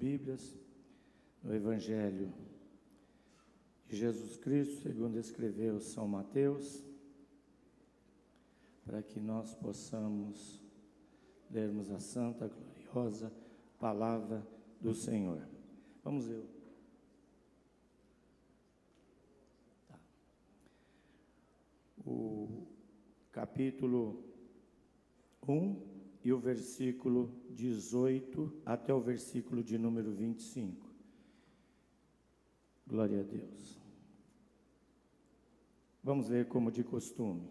Bíblias, no Evangelho de Jesus Cristo, segundo escreveu São Mateus, para que nós possamos lermos a santa, gloriosa palavra do Senhor. Vamos ver. O capítulo 1 e o versículo 18 até o versículo de número 25. Glória a Deus. Vamos ler como de costume.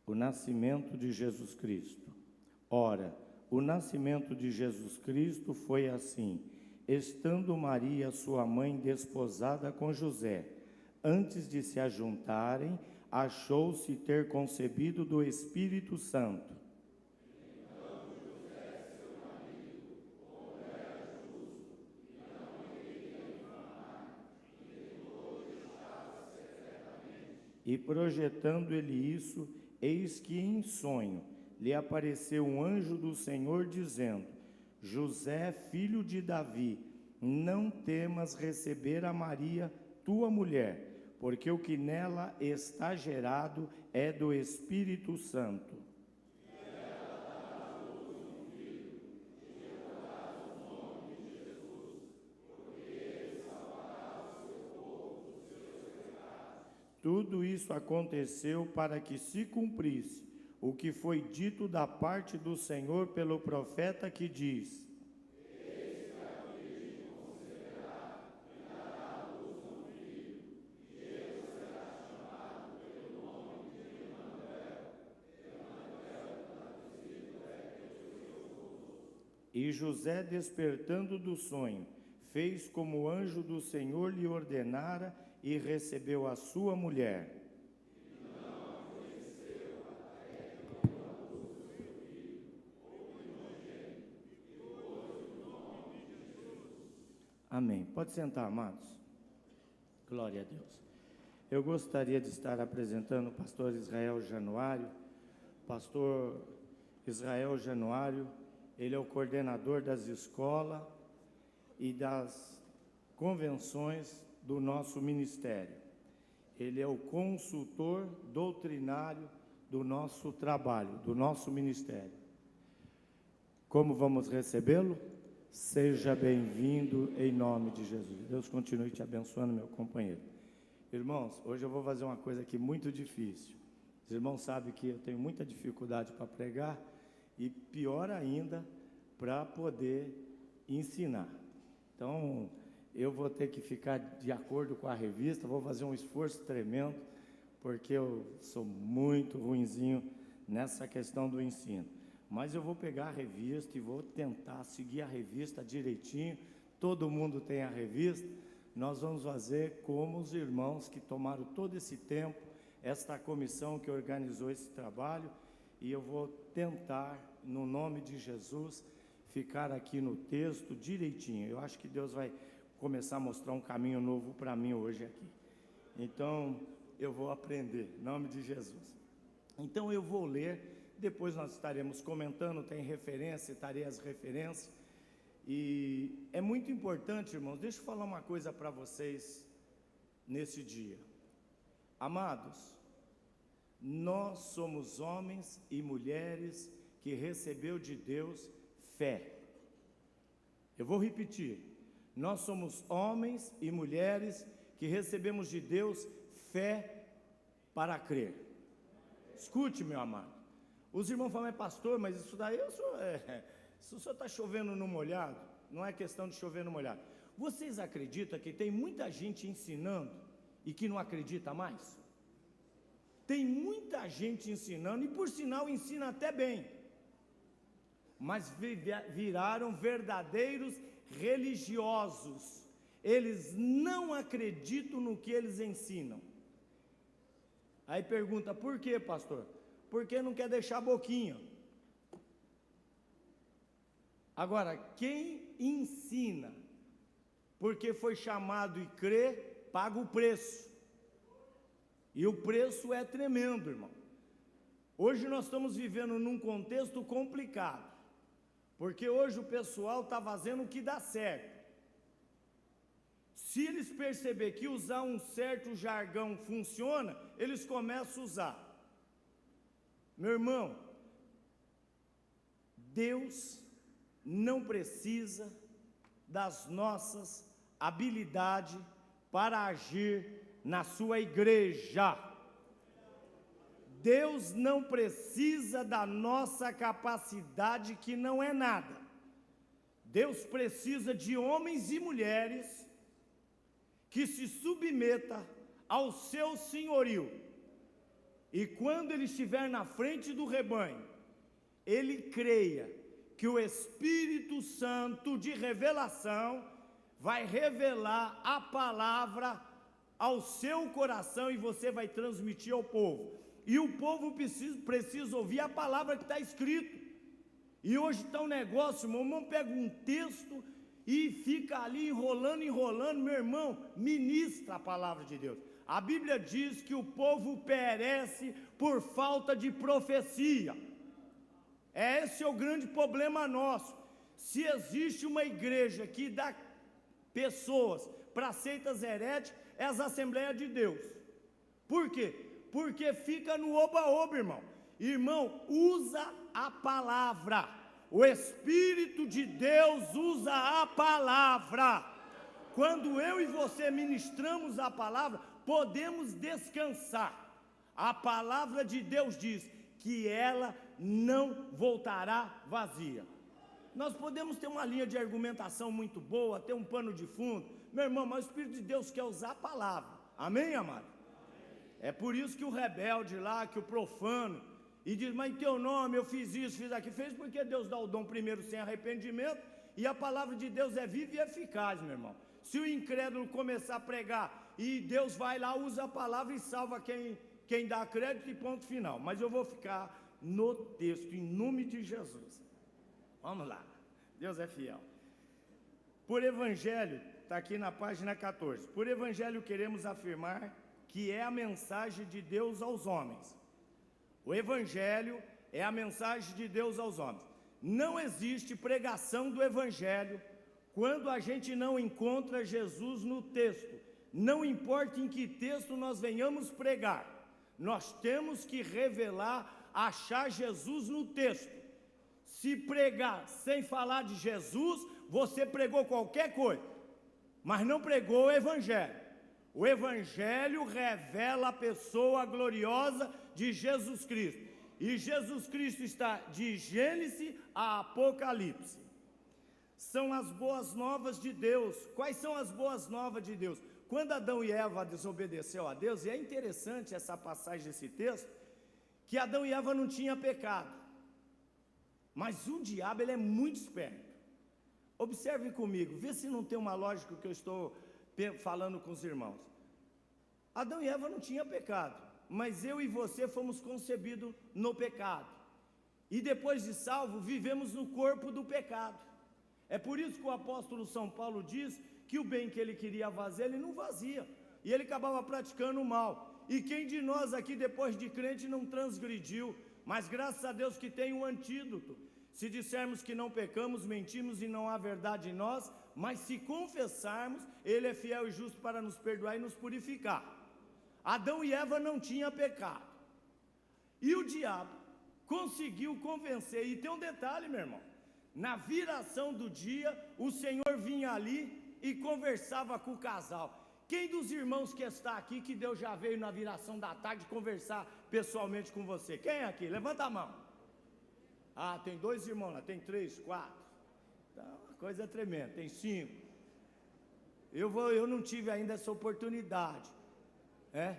O nascimento de Jesus Cristo. Ora, o nascimento de Jesus Cristo foi assim: estando Maria, sua mãe, desposada com José, antes de se ajuntarem, achou-se ter concebido do Espírito Santo. Então José, seu marido, como era justo, e não queria infamar, tentou deixá-la secretamente. E projetando ele isso, eis que em sonho lhe apareceu um anjo do Senhor, dizendo: José, filho de Davi, não temas receber a Maria, tua mulher, porque o que nela está gerado é do Espírito Santo. E ela dará à luz um filho, e lhe porás o nome de Jesus, porque ele salvará o seu povo dos seus pecados. Tudo isso aconteceu para que se cumprisse o que foi dito da parte do Senhor pelo profeta, que diz: E José, despertando do sonho, fez como o anjo do Senhor lhe ordenara e recebeu a sua mulher. Amém. Pode sentar, amados. Glória a Deus. Eu gostaria de estar apresentando o pastor Israel Januário. Pastor Israel Januário, ele é o coordenador das escolas e das convenções do nosso ministério. Ele é o consultor doutrinário do nosso trabalho, do nosso ministério. Como vamos recebê-lo? Seja bem-vindo em nome de Jesus. Deus continue te abençoando, meu companheiro. Irmãos, hoje eu vou fazer uma coisa aqui muito difícil. Os irmãos sabem que eu tenho muita dificuldade para pregar e pior ainda para poder ensinar. Então, eu vou ter que ficar de acordo com a revista, vou fazer um esforço tremendo, porque eu sou muito ruinzinho nessa questão do ensino. Mas eu vou pegar a revista e vou tentar seguir a revista direitinho. Todo mundo tem a revista. Nós vamos fazer como os irmãos que tomaram todo esse tempo, esta comissão que organizou esse trabalho, e eu vou tentar, no nome de Jesus, ficar aqui no texto direitinho. Eu acho que Deus vai começar a mostrar um caminho novo para mim hoje aqui. Então, eu vou aprender, em nome de Jesus. Então, eu vou ler. Depois nós estaremos comentando, tem referência, citarei as referências. E é muito importante, irmãos, deixa eu falar uma coisa para vocês nesse dia. Amados, nós somos homens e mulheres que recebeu de Deus fé. Eu vou repetir. Nós somos homens e mulheres que recebemos de Deus fé para crer. Escute, meu amado. Os irmãos falam: é pastor, mas isso daí isso só está chovendo no molhado. Não é questão de chover no molhado. Vocês acreditam que tem muita gente ensinando e que não acredita mais? Tem muita gente ensinando e, por sinal, ensina até bem. Mas viraram verdadeiros religiosos. Eles não acreditam no que eles ensinam. Aí pergunta: por quê, pastor? Porque não quer deixar a boquinha. Agora, quem ensina, porque foi chamado e crê, paga o preço. E o preço é tremendo, irmão. Hoje nós estamos vivendo num contexto complicado, porque hoje o pessoal está fazendo o que dá certo. Se eles perceberem que usar um certo jargão funciona, eles começam a usar. Meu irmão, Deus não precisa das nossas habilidades para agir na sua igreja. Deus não precisa da nossa capacidade, que não é nada. Deus precisa de homens e mulheres que se submetam ao seu senhorio. E quando ele estiver na frente do rebanho, ele creia que o Espírito Santo de revelação vai revelar a palavra ao seu coração e você vai transmitir ao povo. E o povo precisa ouvir a palavra que está escrito. E hoje está um negócio, meu irmão pega um texto e fica ali enrolando, meu irmão, ministra a palavra de Deus. A Bíblia diz que o povo perece por falta de profecia. Esse é o grande problema nosso. Se existe uma igreja que dá pessoas para seitas heréticas, é as Assembleias de Deus. Por quê? Porque fica no oba-oba, irmão. Irmão, usa a palavra. O Espírito de Deus usa a palavra. Quando eu e você ministramos a palavra, podemos descansar. A palavra de Deus diz que ela não voltará vazia. Nós podemos ter uma linha de argumentação muito boa, ter um pano de fundo, meu irmão, mas o Espírito de Deus quer usar a palavra. Amém, amado? É por isso que o rebelde lá, que o profano, e diz, mas em teu nome eu fiz isso, fiz aquilo, fez porque Deus dá o dom primeiro sem arrependimento, e a palavra de Deus é viva e eficaz, meu irmão. Se o incrédulo começar a pregar, e Deus vai lá, usa a palavra e salva quem dá crédito e ponto final. Mas eu vou ficar no texto, em nome de Jesus. Vamos lá, Deus é fiel. Por evangelho, está aqui na página 14, por evangelho queremos afirmar que é a mensagem de Deus aos homens. O evangelho é a mensagem de Deus aos homens. Não existe pregação do evangelho quando a gente não encontra Jesus no texto. Não importa em que texto nós venhamos pregar, nós temos que revelar, achar Jesus no texto. Se pregar sem falar de Jesus, você pregou qualquer coisa, mas não pregou o evangelho. O evangelho revela a pessoa gloriosa de Jesus Cristo. E Jesus Cristo está de Gênesis a Apocalipse. São as boas novas de Deus. Quais são as boas novas de Deus? Quando Adão e Eva desobedeceu a Deus, e é interessante essa passagem desse texto, que Adão e Eva não tinham pecado. Mas o diabo, ele é muito esperto. Observe comigo, vê se não tem uma lógica que eu estou falando com os irmãos. Adão e Eva não tinham pecado, mas eu e você fomos concebidos no pecado. E depois de salvo, vivemos no corpo do pecado. É por isso que o apóstolo São Paulo diz que o bem que ele queria fazer, ele não fazia. E ele acabava praticando o mal. E quem de nós aqui, depois de crente, não transgrediu? Mas graças a Deus que tem um antídoto. Se dissermos que não pecamos, mentimos e não há verdade em nós, mas se confessarmos, Ele é fiel e justo para nos perdoar e nos purificar. Adão e Eva não tinham pecado. E o diabo conseguiu convencer. E tem um detalhe, meu irmão. Na viração do dia, o Senhor vinha ali e conversava com o casal. Quem dos irmãos que está aqui, que Deus já veio na viração da tarde conversar pessoalmente com você? Quem é aqui? Levanta a mão. Ah, tem 2 irmãos lá, tem 3, 4. Então, a coisa é tremenda, tem 5. Eu não tive ainda essa oportunidade.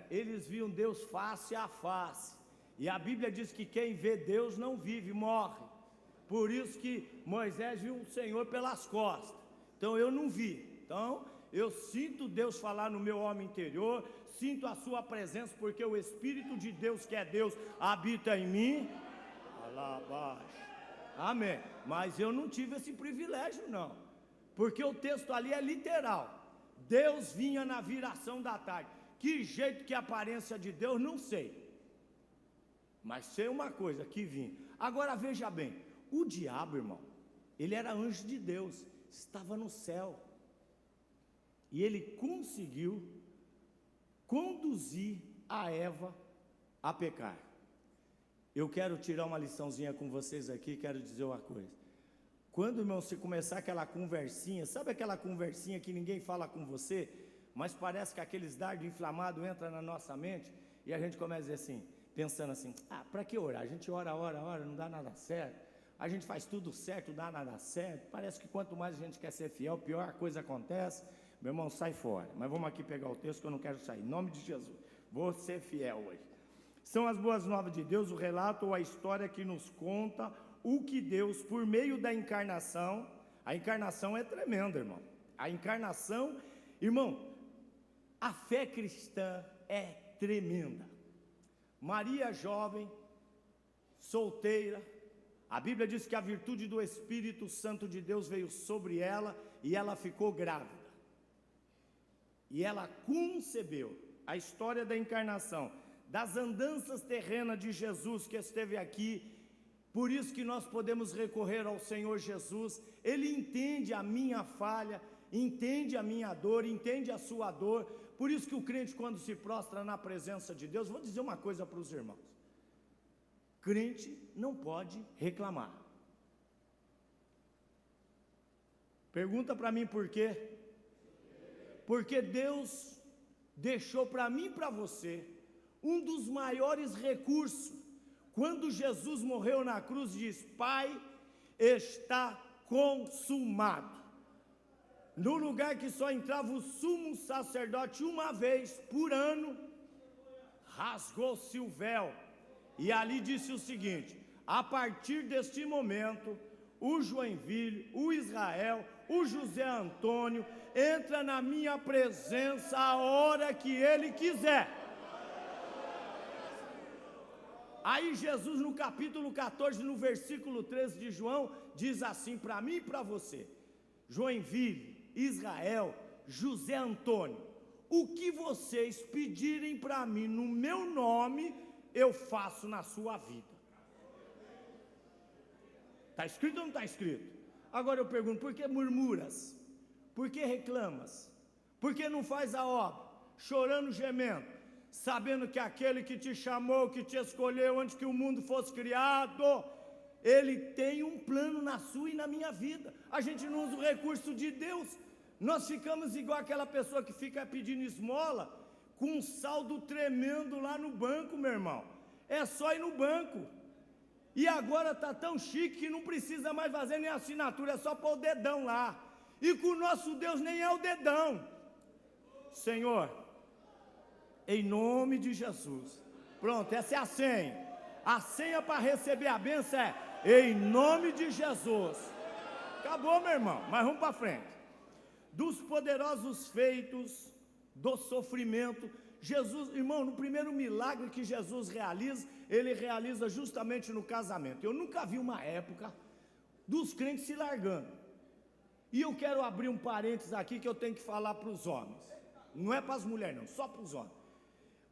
Eles viam Deus face a face. E a Bíblia diz que quem vê Deus não vive, morre. Por isso que Moisés viu o Senhor pelas costas. Então eu não vi. Então eu sinto Deus falar no meu homem interior, sinto a sua presença, porque o Espírito de Deus, que é Deus, habita em mim. Lá abaixo. Amém. Mas eu não tive esse privilégio, não. Porque o texto ali é literal. Deus vinha na viração da tarde. Que jeito, que aparência de Deus, não sei. mas sei uma coisa, que vim. Agora veja bem, o diabo, irmão, ele era anjo de Deus, estava no céu, e ele conseguiu conduzir a Eva a pecar. Eu quero tirar uma liçãozinha com vocês aqui, quero dizer uma coisa. Quando, irmão, se começar aquela conversinha, sabe aquela conversinha que ninguém fala com você, mas parece que aqueles dardos inflamados entram na nossa mente, e a gente começa a dizer assim, pensando assim, para que orar? A gente ora, não dá nada certo, a gente faz tudo certo, não dá nada certo, parece que quanto mais a gente quer ser fiel, pior a coisa acontece. Meu irmão, sai fora, mas vamos aqui pegar o texto que eu não quero sair, em nome de Jesus, vou ser fiel hoje. São as boas novas de Deus, o relato ou a história que nos conta o que Deus, por meio da encarnação, a encarnação é tremenda, irmão, a encarnação, irmão, a fé cristã é tremenda. Maria jovem, solteira, a Bíblia diz que a virtude do Espírito Santo de Deus veio sobre ela e ela ficou grávida. E ela concebeu a história da encarnação, das andanças terrenas de Jesus que esteve aqui. Por isso que nós podemos recorrer ao Senhor Jesus. Ele entende a minha falha, entende a minha dor, entende a sua dor. Por isso que o crente, quando se prostra na presença de Deus, vou dizer uma coisa para os irmãos: crente não pode reclamar. Pergunta para mim por quê? Porque Deus deixou para mim e para você um dos maiores recursos. Quando Jesus morreu na cruz, diz: Pai, está consumado. No lugar que só entrava o sumo sacerdote uma vez por ano, rasgou-se o véu, e ali disse o seguinte: a partir deste momento, o Joinville, o Israel, o José Antônio, entra na minha presença a hora que ele quiser. Aí Jesus, no capítulo 14, no versículo 13 de João, diz assim para mim e para você: Joinville, Israel, José Antônio, o que vocês pedirem para mim no meu nome, eu faço na sua vida. Está escrito ou não está escrito? Agora eu pergunto, por que murmuras? Por que reclamas? Por que não faz a obra? Chorando, gemendo, sabendo que aquele que te chamou, que te escolheu antes que o mundo fosse criado, ele tem um plano na sua e na minha vida. A gente não usa o recurso de Deus. Nós ficamos igual aquela pessoa que fica pedindo esmola, com um saldo tremendo lá no banco, meu irmão. É só ir no banco. E agora está tão chique que não precisa mais fazer nem assinatura, é só pôr o dedão lá. E com o nosso Deus nem é o dedão. Senhor, em nome de Jesus. Pronto, essa é a senha. A senha para receber a bênção é em nome de Jesus. Acabou, meu irmão, mas vamos para frente. Dos poderosos feitos, do sofrimento, Jesus, irmão, no primeiro milagre que Jesus realiza, ele realiza justamente no casamento. Eu nunca vi uma época dos crentes se largando. E eu quero abrir um parênteses aqui que eu tenho que falar para os homens. Não é para as mulheres não, só para os homens.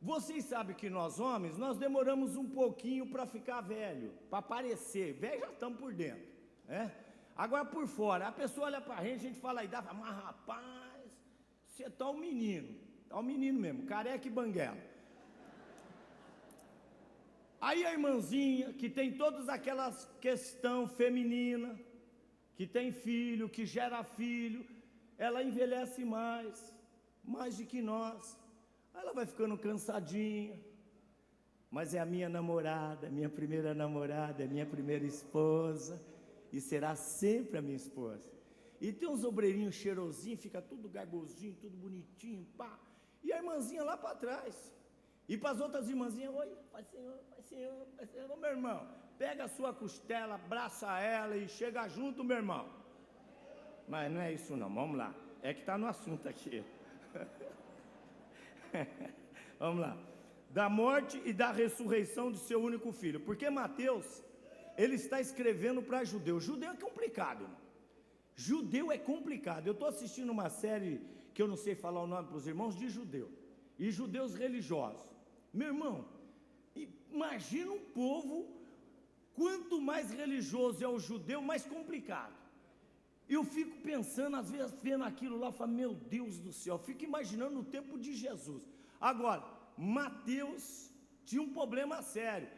Vocês sabem que nós homens, nós demoramos um pouquinho para ficar velho, para parecer, velho já estamos por dentro, né? Agora por fora, a pessoa olha para a gente fala a idade, mas rapaz, você está um menino mesmo, careca e banguela. Aí a irmãzinha, que tem todas aquelas questões femininas, que tem filho, que gera filho, ela envelhece mais do que nós. Aí ela vai ficando cansadinha, mas é a minha namorada, minha primeira namorada, é minha primeira esposa, e será sempre a minha esposa. E tem uns obreirinhos cheirosinhos, fica tudo gargozinho, tudo bonitinho, pá. E a irmãzinha lá para trás. E para as outras irmãzinhas, oi, Pai Senhor, Pai Senhor, Pai Senhor. Ô, meu irmão, pega a sua costela, abraça ela e chega junto, meu irmão. Mas não é isso não, vamos lá. É que está no assunto aqui. Vamos lá. Da morte e da ressurreição de seu único filho. Porque Mateus, ele está escrevendo para judeu. Judeu é complicado, irmão. Judeu é complicado. Eu estou assistindo uma série que eu não sei falar o nome para os irmãos, de judeu. E judeus religiosos. Meu irmão, Imagina um povo, quanto mais religioso é o judeu, mais complicado. Eu fico pensando, às vezes, vendo aquilo lá, eu falo, meu Deus do céu, eu fico imaginando o tempo de Jesus. Agora, Mateus tinha um problema sério.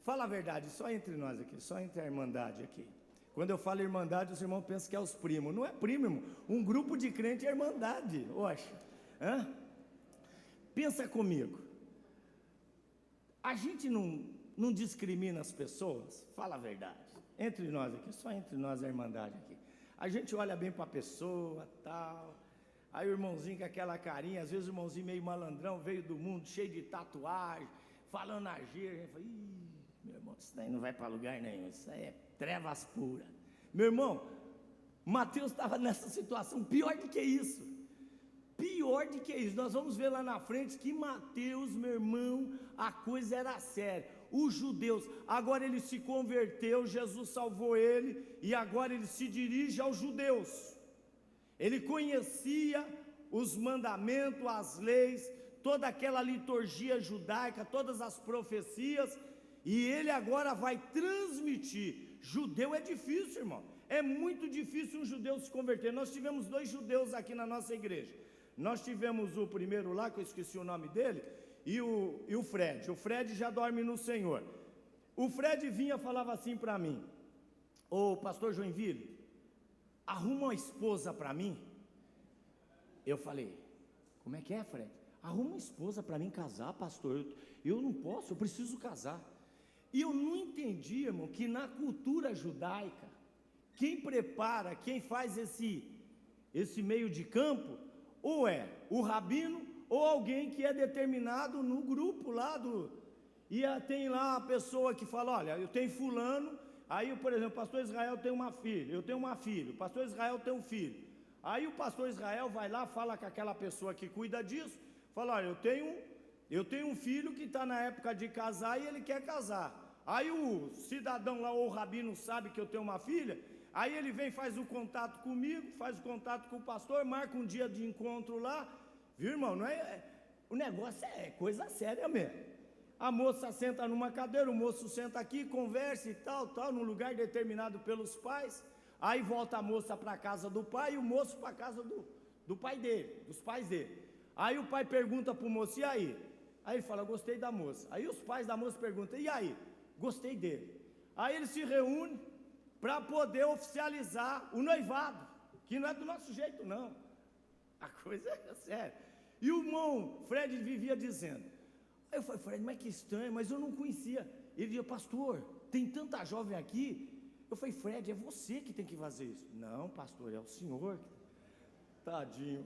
Fala a verdade, só entre nós aqui, só entre a irmandade aqui. Quando eu falo irmandade, os irmãos pensam que é os primos. Não é primo, irmão. Um grupo de crente é irmandade, oxe. Pensa comigo. A gente não discrimina as pessoas? Fala a verdade. Entre nós aqui, só entre nós a irmandade aqui. A gente olha bem para a pessoa, tal. Aí o irmãozinho com aquela carinha, às vezes o irmãozinho meio malandrão, veio do mundo, cheio de tatuagem, falando a gíria. A gente fala, ih, meu irmão, isso daí não vai para lugar nenhum, isso aí é trevas puras. Meu irmão, Mateus estava nessa situação, pior do que isso. Pior do que isso, nós vamos ver lá na frente que Mateus, meu irmão, a coisa era séria. Os judeus, agora ele se converteu, Jesus salvou ele, e agora ele se dirige aos judeus. Ele conhecia os mandamentos, as leis, toda aquela liturgia judaica, todas as profecias, e ele agora vai transmitir. Judeu é difícil, irmão, é muito difícil um judeu se converter. Nós tivemos 2 judeus aqui na nossa igreja. Nós tivemos o primeiro lá, que eu esqueci o nome dele, e o Fred. O Fred já dorme no Senhor. O Fred vinha e falava assim para mim, ô pastor Joinville, arruma uma esposa para mim. Eu falei, como é que é, Fred? Arruma uma esposa para mim casar, pastor. Eu não posso, eu preciso casar. E eu não entendi, irmão, que na cultura judaica, quem prepara, quem faz esse meio de campo, ou é o rabino, ou alguém que é determinado no grupo lá e tem lá a pessoa que fala, olha, eu tenho fulano, aí, por exemplo, o pastor Israel tem uma filha, eu tenho uma filha, o pastor Israel tem um filho. Aí o pastor Israel vai lá, fala com aquela pessoa que cuida disso, fala, olha, eu tenho um filho que está na época de casar e ele quer casar. Aí o cidadão lá, ou o rabino, sabe que eu tenho uma filha, aí ele vem, faz o contato comigo, faz o contato com o pastor, marca um dia de encontro lá, viu, irmão? Não o negócio é coisa séria mesmo. A moça senta numa cadeira, o moço senta aqui, conversa e tal, num lugar determinado pelos pais, aí volta a moça para a casa do pai e o moço para a casa do pai dele, dos pais dele. Aí o pai pergunta para o moço, e aí? Aí ele fala, gostei da moça. Aí os pais da moça perguntam, e aí? Gostei dele. Aí eles se reúnem para poder oficializar o noivado, que não é do nosso jeito não, a coisa é séria. E o irmão Fred vivia dizendo, aí eu falei, Fred, mas que estranho, mas eu não conhecia. Ele dizia, pastor, tem tanta jovem aqui. Eu falei, Fred, é você que tem que fazer isso. Não, pastor, é o senhor. Tadinho,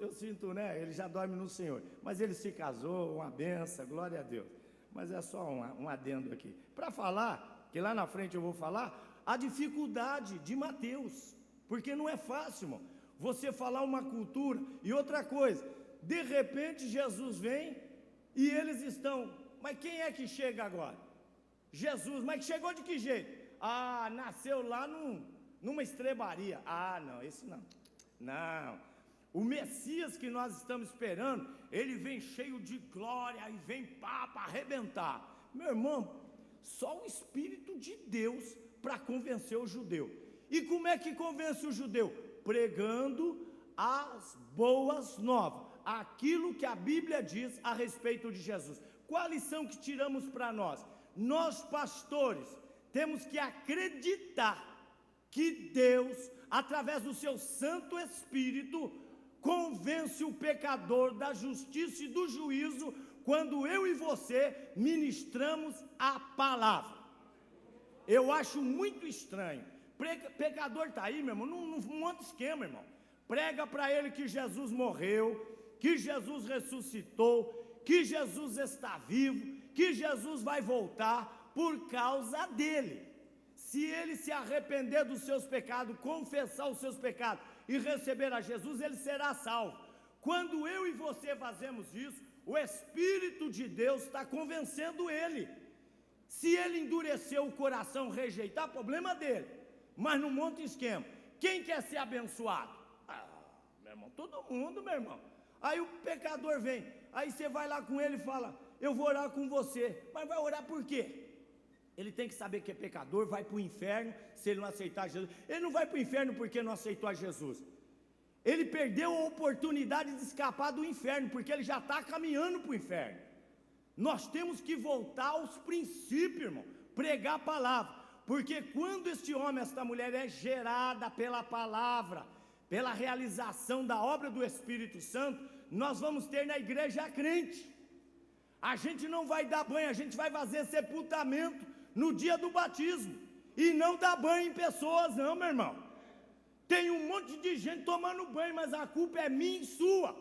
eu sinto, né, ele já dorme no Senhor, mas ele se casou, uma benção, glória a Deus. Mas é só um adendo aqui, para falar, que lá na frente eu vou falar, a dificuldade de Mateus, porque não é fácil, irmão, você falar uma cultura. E outra coisa, de repente Jesus vem e eles estão, mas quem é que chega agora? Jesus, mas chegou de que jeito? Ah, nasceu lá numa estrebaria. Ah, não, esse não. Não, o Messias que nós estamos esperando, ele vem cheio de glória e vem para arrebentar. Meu irmão, só o Espírito de Deus para convencer o judeu. E como é que convence o judeu? Pregando as boas novas, aquilo que a Bíblia diz a respeito de Jesus. Qual a lição que tiramos para nós? Nós, pastores, temos que acreditar que Deus, através do seu Santo Espírito, convence o pecador da justiça e do juízo, quando eu e você ministramos a palavra. Eu acho muito estranho, pecador está aí, meu irmão, num monte de esquema, irmão, prega para ele que Jesus morreu, que Jesus ressuscitou, que Jesus está vivo, que Jesus vai voltar por causa dele. Se ele se arrepender dos seus pecados, confessar os seus pecados e receber a Jesus, ele será salvo. Quando eu e você fazemos isso, o Espírito de Deus está convencendo ele. Se ele endurecer o coração, rejeitar, problema dele. Mas não monta esquema. Quem quer ser abençoado? Ah, meu irmão, todo mundo, meu irmão. Aí o pecador vem, aí você vai lá com ele e fala, eu vou orar com você. Mas vai orar por quê? Ele tem que saber que é pecador, vai para o inferno se ele não aceitar Jesus. Ele não vai para o inferno porque não aceitou a Jesus. Ele perdeu a oportunidade de escapar do inferno, porque ele já está caminhando para o inferno. Nós temos que voltar aos princípios, irmão, pregar a palavra, porque quando este homem, esta mulher é gerada pela palavra, pela realização da obra do Espírito Santo, nós vamos ter na igreja crente. A gente não vai dar banho, a gente vai fazer sepultamento no dia do batismo, e não dar banho em pessoas não, meu irmão. Tem um monte de gente tomando banho, mas a culpa é minha e sua,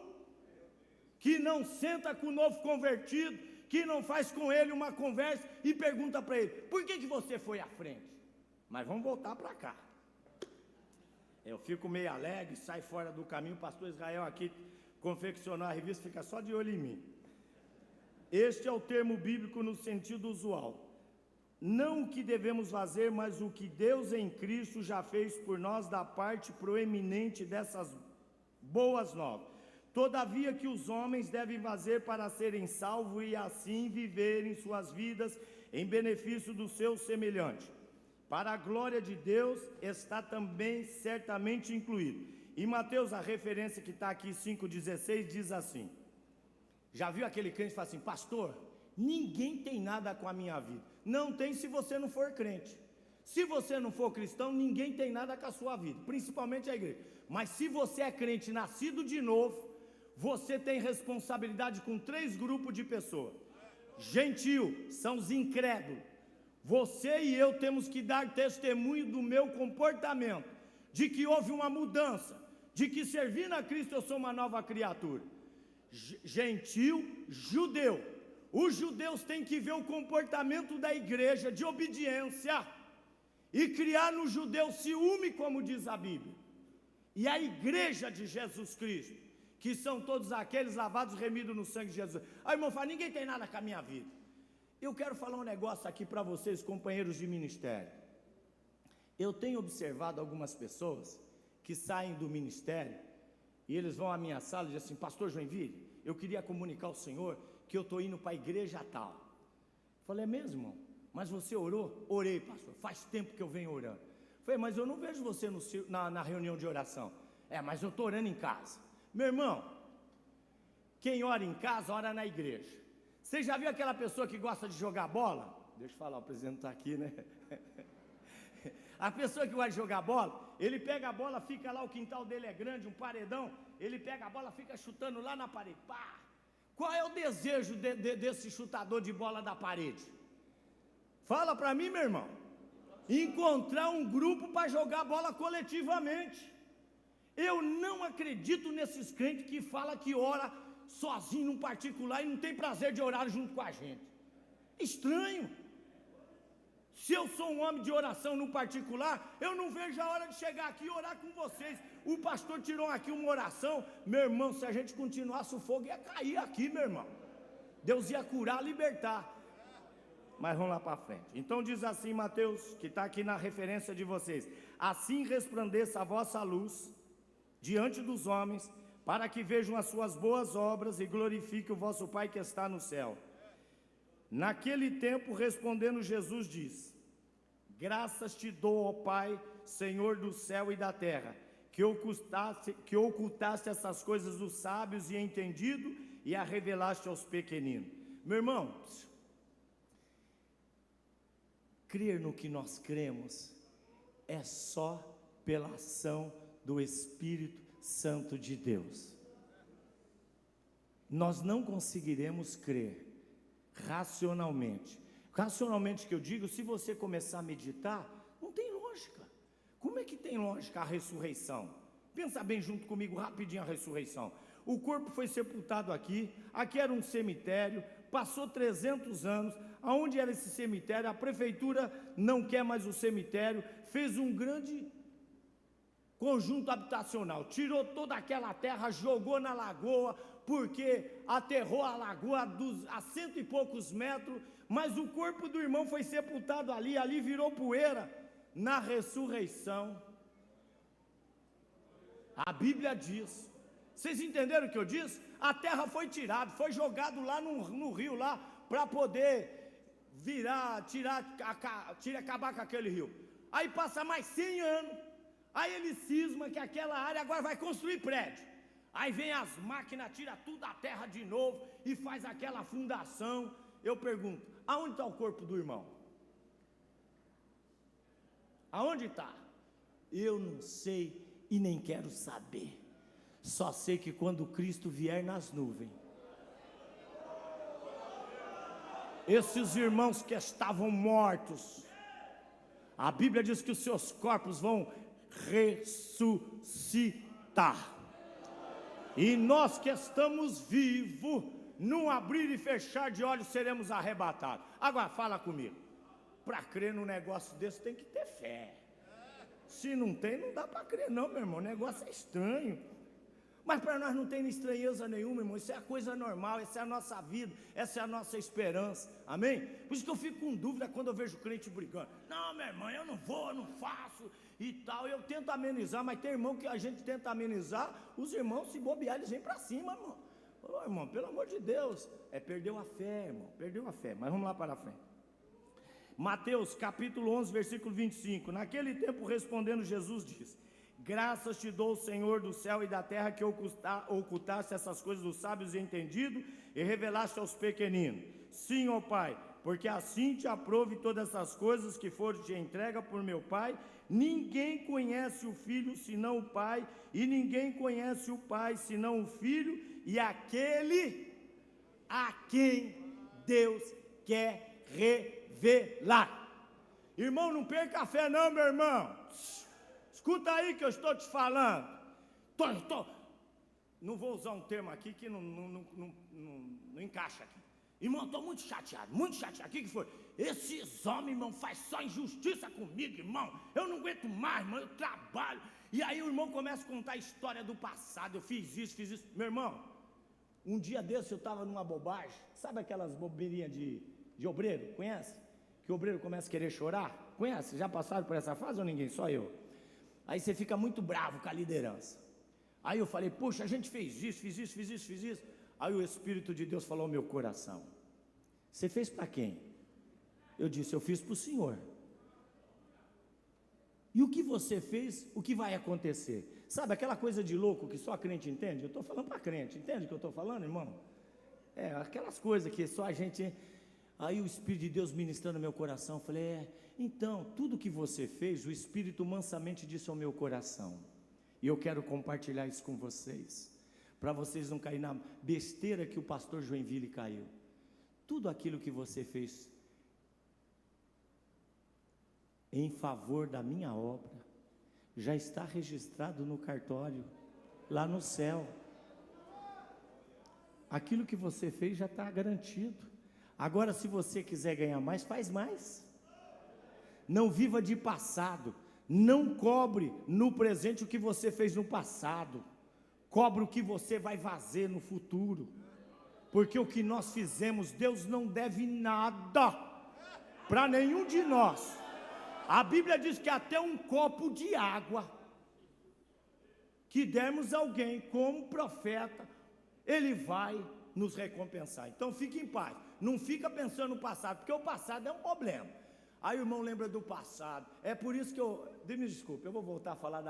que não senta com o novo convertido, que não faz com ele uma conversa e pergunta para ele, por que você foi à frente? Mas vamos voltar para cá. Eu fico meio alegre, sai fora do caminho, o pastor Israel aqui confeccionou a revista, fica só de olho em mim. Este é o termo bíblico no sentido usual. Não o que devemos fazer, mas o que Deus em Cristo já fez por nós da parte proeminente dessas boas novas. Todavia que os homens devem fazer para serem salvos e assim viverem suas vidas em benefício do seu semelhante. Para a glória de Deus está também certamente incluído. Em Mateus, a referência que está aqui, 5,16, diz assim. Já viu aquele crente que fala assim, pastor, ninguém tem nada com a minha vida. Não tem se você não for crente. Se você não for cristão, ninguém tem nada com a sua vida, principalmente a igreja. Mas se você é crente, nascido de novo, você tem responsabilidade com 3 grupos de pessoas. Gentil, são os incrédulos. Você e eu temos que dar testemunho do meu comportamento, de que houve uma mudança, de que servindo a Cristo eu sou uma nova criatura. Gentil, judeu. Os judeus têm que ver o comportamento da igreja de obediência e criar no judeu ciúme, como diz a Bíblia. E a igreja de Jesus Cristo, que são todos aqueles lavados e remidos no sangue de Jesus. Aí, irmão, fala, ninguém tem nada com a minha vida. Eu quero falar um negócio aqui para vocês, companheiros de ministério. Eu tenho observado algumas pessoas que saem do ministério e eles vão à minha sala e dizem assim, pastor Joinville, eu queria comunicar ao senhor que eu estou indo para a igreja tal. Falei, é mesmo? Mas você orou? Orei, pastor, faz tempo que eu venho orando. Falei, mas eu não vejo você na reunião de oração. Mas eu estou orando em casa. Meu irmão, quem ora em casa, ora na igreja. Você já viu aquela pessoa que gosta de jogar bola? Deixa eu falar, o presidente está aqui, né? A pessoa que gosta de jogar bola, ele pega a bola, fica lá, o quintal dele é grande, um paredão, ele pega a bola, fica chutando lá na parede, pá! Qual é o desejo desse chutador de bola da parede? Fala para mim, meu irmão. Encontrar um grupo para jogar bola coletivamente. Eu não acredito nesses crentes que falam que ora sozinho num particular e não tem prazer de orar junto com a gente. Estranho. Se eu sou um homem de oração no particular, eu não vejo a hora de chegar aqui e orar com vocês. O pastor tirou aqui uma oração, meu irmão, se a gente continuasse o fogo ia cair aqui, meu irmão. Deus ia curar, libertar. Mas vamos lá para frente. Então diz assim Mateus, que está aqui na referência de vocês. Assim resplandeça a vossa luz diante dos homens, para que vejam as suas boas obras e glorifiquem o vosso Pai que está no céu. Naquele tempo, respondendo Jesus, diz: graças te dou, ó Pai, Senhor do céu e da terra, que ocultaste essas coisas dos sábios e entendidos e a revelaste aos pequeninos. Meu irmão, crer no que nós cremos é só pela ação do Espírito Santo de Deus. Nós não conseguiremos crer racionalmente. Racionalmente que eu digo, se você começar a meditar, não tem lógica. Como é que tem lógica a ressurreição? Pensa bem junto comigo rapidinho a ressurreição. O corpo foi sepultado aqui era um cemitério, passou 300 anos, aonde era esse cemitério? A prefeitura não quer mais o cemitério, fez um grande conjunto habitacional, tirou toda aquela terra, jogou na lagoa, porque aterrou a lagoa a 100 e poucos metros, mas o corpo do irmão foi sepultado ali virou poeira. Na ressurreição, a Bíblia diz, vocês entenderam o que eu disse? A terra foi tirada, foi jogado lá no rio lá, para poder acabar com aquele rio. Aí passa mais 100 anos, aí ele cisma que aquela área agora vai construir prédio. Aí vem as máquinas, tira tudo da terra de novo e faz aquela fundação. Eu pergunto, aonde está o corpo do irmão? Aonde está? Eu não sei e nem quero saber. Só sei que quando Cristo vier nas nuvens, esses irmãos que estavam mortos, a Bíblia diz que os seus corpos vão ressuscitar. E nós que estamos vivos, num abrir e fechar de olhos, seremos arrebatados. Agora, fala comigo. Para crer num negócio desse tem que ter fé. Se não tem, não dá para crer não, meu irmão. O negócio é estranho. Mas para nós não tem estranheza nenhuma, irmão. Isso é a coisa normal, essa é a nossa vida, essa é a nossa esperança. Amém? Por isso que eu fico com dúvida quando eu vejo crente brigando. Não, meu irmão, eu não vou, eu não faço e tal. Eu tento amenizar, mas tem irmão que a gente tenta amenizar, os irmãos, se bobear, eles vêm para cima, irmão. Ô, irmão, pelo amor de Deus, perdeu a fé, irmão, perdeu a fé. Mas vamos lá para frente. Mateus capítulo 11, versículo 25. Naquele tempo, respondendo, Jesus disse: graças te dou, Senhor do céu e da terra, que ocultaste essas coisas dos sábios e entendidos e revelaste aos pequeninos. Sim, ó Pai, porque assim te aprove todas essas coisas que foram te entregue por meu Pai. Ninguém conhece o Filho senão o Pai, e ninguém conhece o Pai senão o Filho e aquele a quem Deus quer revelar. Irmão, não perca a fé não, meu irmão. Escuta aí que eu estou te falando. Não vou usar um termo aqui que não encaixa aqui. Irmão, estou muito chateado, muito chateado. O que foi? Esses homens, irmão, faz só injustiça comigo, irmão. Eu não aguento mais, irmão, eu trabalho. E aí o irmão começa a contar a história do passado. Eu fiz isso. Meu irmão, um dia desse eu estava numa bobagem. Sabe aquelas bobeirinhas de obreiro? Conhece? Que o obreiro começa a querer chorar? Conhece? Já passaram por essa fase ou ninguém? Só eu. Aí você fica muito bravo com a liderança. Aí eu falei, poxa, a gente fez isso. Aí o Espírito de Deus falou ao meu coração: você fez para quem? Eu disse, eu fiz para o Senhor. E o que você fez, o que vai acontecer? Sabe aquela coisa de louco que só crente entende? Eu estou falando para crente, entende o que eu estou falando, irmão? Aquelas coisas que só a gente... Aí o Espírito de Deus ministrando no meu coração, eu falei, então, tudo que você fez, o Espírito mansamente disse ao meu coração. E eu quero compartilhar isso com vocês, para vocês não caírem na besteira que o pastor Joinville caiu. Tudo aquilo que você fez em favor da minha obra, já está registrado no cartório, lá no céu. Aquilo que você fez já está garantido. Agora, se você quiser ganhar mais, faz mais. Não viva de passado. Não cobre no presente o que você fez no passado. Cobre o que você vai fazer no futuro. Porque o que nós fizemos, Deus não deve nada para nenhum de nós. A Bíblia diz que até um copo de água que dermos a alguém como profeta, ele vai nos recompensar. Então fique em paz. Não fica pensando no passado, porque o passado é um problema. Aí o irmão lembra do passado. É por isso que me desculpe, eu vou voltar a falar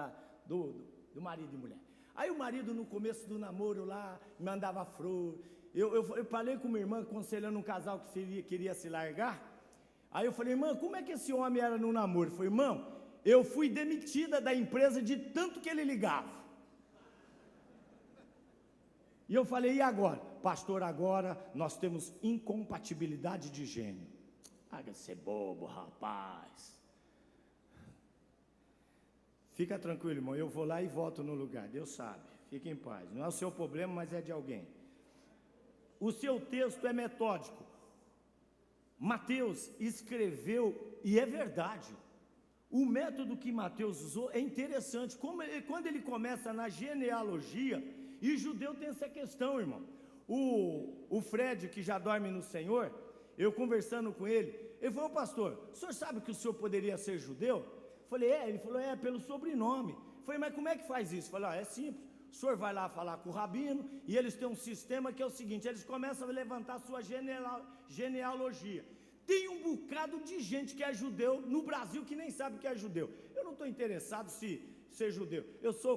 do marido e mulher. Aí o marido, no começo do namoro lá, mandava flor. Eu falei com minha irmã, aconselhando um casal que queria se largar. Aí eu falei, irmã, como é que esse homem era no namoro? Eu falei, irmão, eu fui demitida da empresa de tanto que ele ligava. E eu falei, e agora? Pastor, agora nós temos incompatibilidade de gênio. Haga ser bobo, rapaz. Fica tranquilo, irmão, eu vou lá e volto no lugar, Deus sabe. Fique em paz, não é o seu problema, mas é de alguém. O seu texto é metódico. Mateus escreveu, e é verdade, o método que Mateus usou é interessante. Quando ele começa na genealogia, e judeu tem essa questão, irmão. O Fred, que já dorme no Senhor, eu conversando com ele falou, pastor, o senhor sabe que o senhor poderia ser judeu? Eu falei, ele falou, pelo sobrenome. Eu falei, mas como é que faz isso? Eu falei, é simples, o senhor vai lá falar com o rabino, e eles têm um sistema que é o seguinte, eles começam a levantar a sua genealogia. Tem um bocado de gente que é judeu no Brasil que nem sabe que é judeu. Eu não estou interessado se ser judeu, eu sou